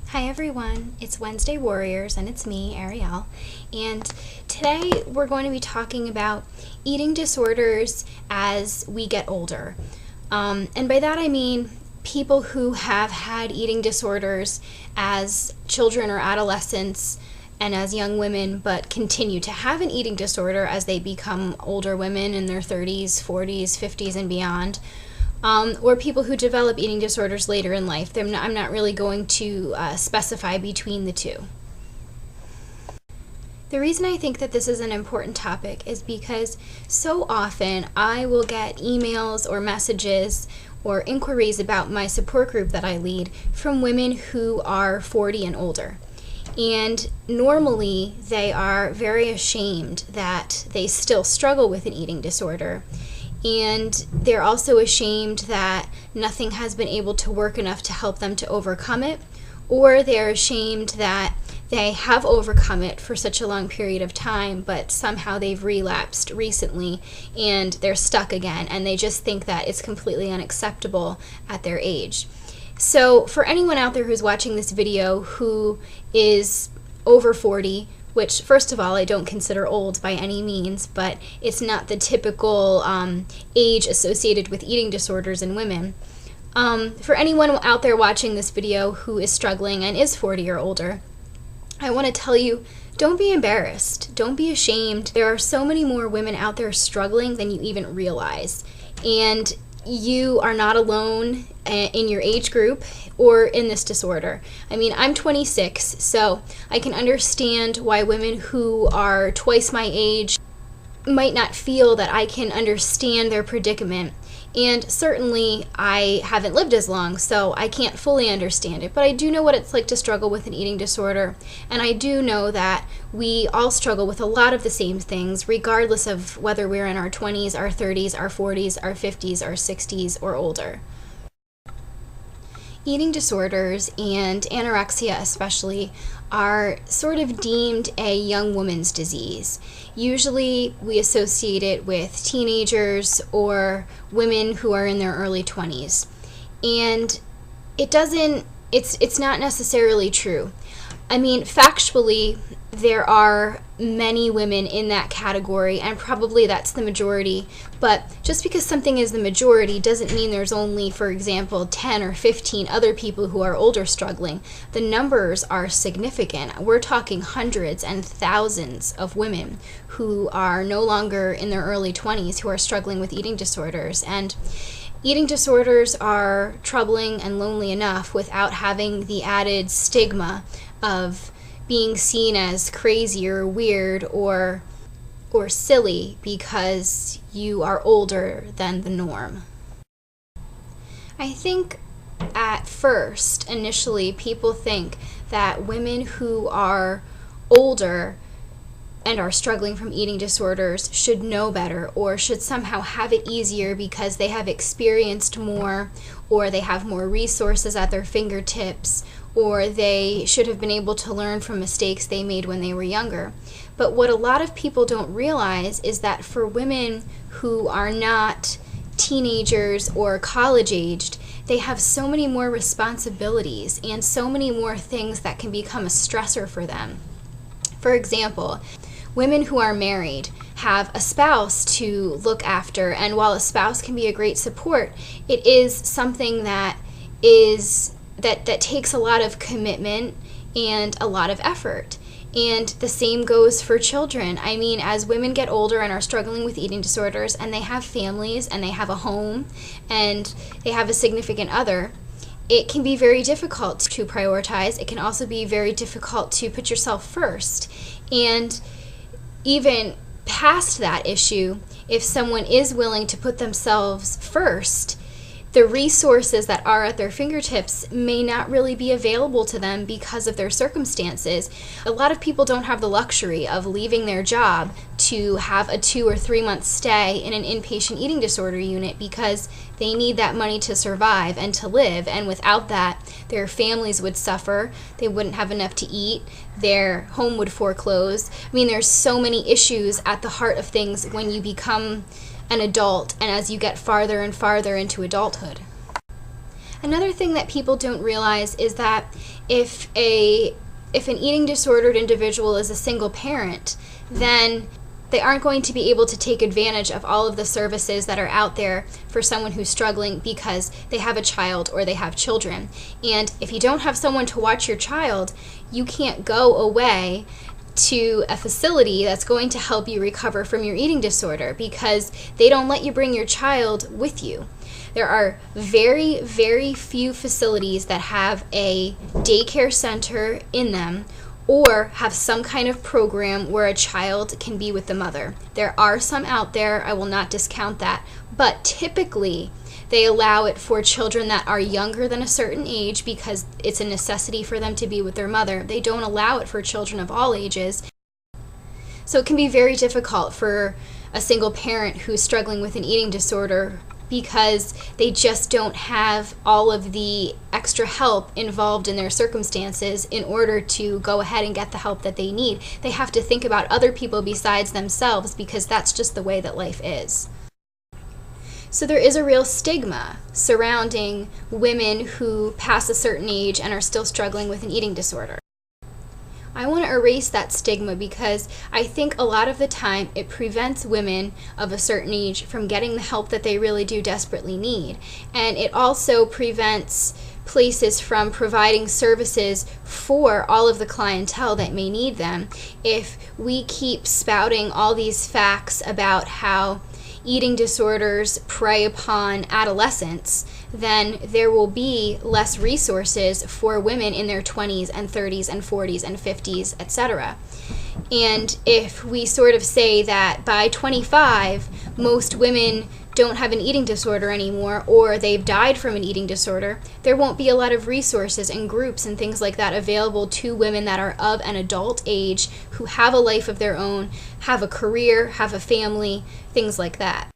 Hi everyone, it's Wednesday Warriors and it's me, Arielle, and today we're going to be talking about eating disorders as we get older. And by that I mean people who have had eating disorders as children or adolescents and as young women, but continue to have an eating disorder as they become older women in their 30s, 40s, 50s, and beyond. Or people who develop eating disorders later in life. I'm not really going to specify between the two. The reason I think that this is an important topic is because so often I will get emails or messages or inquiries about my support group that I lead from women who are 40 and older. And normally they are very ashamed that they still struggle with an eating disorder. And they're also ashamed that nothing has been able to work enough to help them to overcome it, or they're ashamed that they have overcome it for such a long period of time, but somehow they've relapsed recently and they're stuck again, and they just think that it's completely unacceptable at their age. So for anyone out there who's watching this video who is over 40, which, first of all, I don't consider old by any means, but it's not the typical age associated with eating disorders in women. For anyone out there watching this video who is struggling and is 40 or older, I want to tell you, don't be embarrassed. Don't be ashamed. There are so many more women out there struggling than you even realize. And you are not alone in your age group or in this disorder. I mean, I'm 26, so I can understand why women who are twice my age might not feel that I can understand their predicament. And certainly I haven't lived as long, so I can't fully understand it. But I do know what it's like to struggle with an eating disorder. And I do know that we all struggle with a lot of the same things, regardless of whether we're in our 20s, our 30s, our 40s, our 50s, our 60s, or older. Eating disorders, and anorexia especially, are sort of deemed a young woman's disease. Usually we associate it with teenagers or women who are in their early 20s. And it's not necessarily true. I mean, factually, there are many women in that category, and probably that's the majority, but just because something is the majority doesn't mean there's only, for example, 10 or 15 other people who are older struggling. The numbers are significant. We're talking hundreds and thousands of women who are no longer in their early 20s who are struggling with eating disorders. And eating disorders are troubling and lonely enough without having the added stigma of being seen as crazy or weird or silly because you are older than the norm. I think at first, initially, people think that women who are older and are struggling from eating disorders should know better or should somehow have it easier because they have experienced more, or they have more resources at their fingertips, or they should have been able to learn from mistakes they made when they were younger. But what a lot of people don't realize is that for women who are not teenagers or college-aged, they have so many more responsibilities and so many more things that can become a stressor for them. For example, women who are married have a spouse to look after, and while a spouse can be a great support, it is something that takes a lot of commitment and a lot of effort. And the same goes for children. I mean, as women get older and are struggling with eating disorders, and they have families, and they have a home, and they have a significant other, it can be very difficult to prioritize. It can also be very difficult to put yourself first. And even past that issue, if someone is willing to put themselves first, the resources that are at their fingertips may not really be available to them because of their circumstances. A lot of people don't have the luxury of leaving their job to have a 2 or 3 month stay in an inpatient eating disorder unit because they need that money to survive and to live, and without that, their families would suffer. They wouldn't have enough to eat. Their home would foreclose. I mean, there's so many issues at the heart of things when you become an adult and as you get farther and farther into adulthood. Another thing that people don't realize is that if an eating disordered individual is a single parent, then they aren't going to be able to take advantage of all of the services that are out there for someone who's struggling because they have a child or they have children. And if you don't have someone to watch your child, you can't go away to a facility that's going to help you recover from your eating disorder because they don't let you bring your child with you. There are very, very few facilities that have a daycare center in them or have some kind of program where a child can be with the mother. There are some out there, I will not discount that, but typically they allow it for children that are younger than a certain age because it's a necessity for them to be with their mother. They don't allow it for children of all ages. So it can be very difficult for a single parent who's struggling with an eating disorder because they just don't have all of the extra help involved in their circumstances in order to go ahead and get the help that they need. They have to think about other people besides themselves because that's just the way that life is. So there is a real stigma surrounding women who pass a certain age and are still struggling with an eating disorder. I want to erase that stigma because I think a lot of the time it prevents women of a certain age from getting the help that they really do desperately need. And it also prevents places from providing services for all of the clientele that may need them if we keep spouting all these facts about how eating disorders prey upon adolescents, then there will be less resources for women in their 20s and 30s and 40s and 50s, etc. And if we sort of say that by 25, most women don't have an eating disorder anymore, or they've died from an eating disorder, there won't be a lot of resources and groups and things like that available to women that are of an adult age who have a life of their own, have a career, have a family, things like that.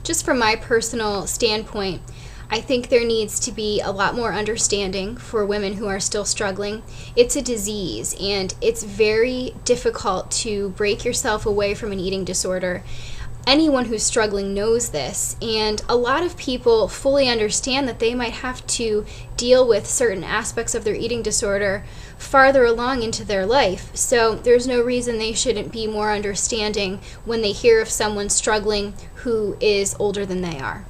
Just from my personal standpoint, I think there needs to be a lot more understanding for women who are still struggling. It's a disease, and it's very difficult to break yourself away from an eating disorder. Anyone who's struggling knows this, and a lot of people fully understand that they might have to deal with certain aspects of their eating disorder farther along into their life. So there's no reason they shouldn't be more understanding when they hear of someone struggling who is older than they are.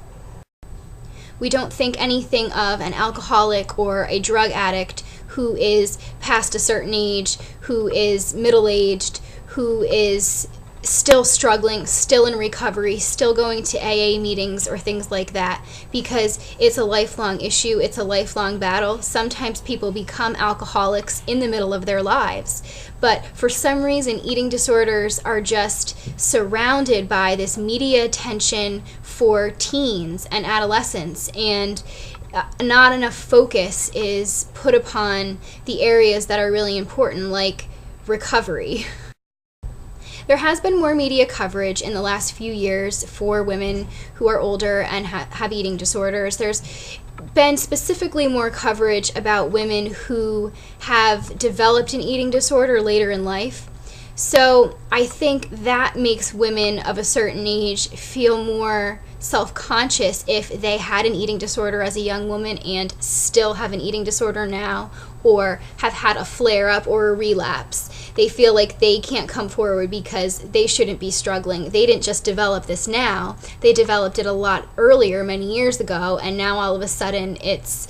We don't think anything of an alcoholic or a drug addict who is past a certain age, who is middle-aged, who is still struggling, still in recovery, still going to AA meetings or things like that, because it's a lifelong issue, it's a lifelong battle. Sometimes people become alcoholics in the middle of their lives, but for some reason eating disorders are just surrounded by this media attention for teens and adolescents, and not enough focus is put upon the areas that are really important, like recovery. There has been more media coverage in the last few years for women who are older and have eating disorders. There's been specifically more coverage about women who have developed an eating disorder later in life. So I think that makes women of a certain age feel more self-conscious if they had an eating disorder as a young woman and still have an eating disorder now, or have had a flare-up or a relapse. They feel like they can't come forward because they shouldn't be struggling. They didn't just develop this now. They developed it a lot earlier, many years ago, and now all of a sudden it's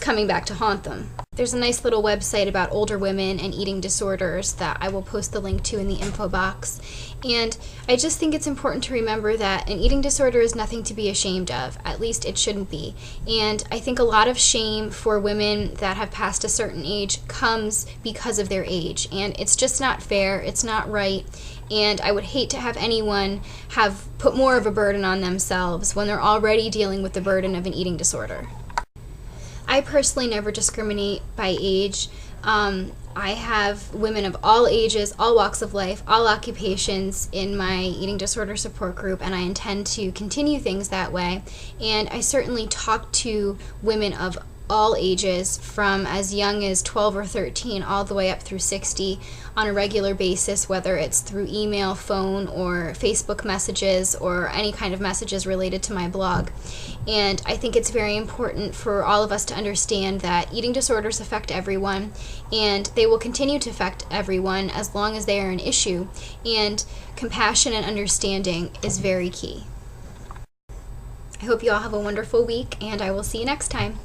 coming back to haunt them. There's a nice little website about older women and eating disorders that I will post the link to in the info box. And I just think it's important to remember that an eating disorder is nothing to be ashamed of. At least it shouldn't be. And I think a lot of shame for women that have passed a certain age comes because of their age. And it's just not fair. It's not right. And I would hate to have anyone have put more of a burden on themselves when they're already dealing with the burden of an eating disorder. I personally never discriminate by age. I have women of all ages, all walks of life, all occupations in my eating disorder support group, and I intend to continue things that way. And I certainly talk to women of all ages, from as young as 12 or 13 all the way up through 60 on a regular basis, whether it's through email, phone, or Facebook messages, or any kind of messages related to my blog. And I think it's very important for all of us to understand that eating disorders affect everyone, and they will continue to affect everyone as long as they are an issue, and compassion and understanding is very key. I hope you all have a wonderful week, and I will see you next time.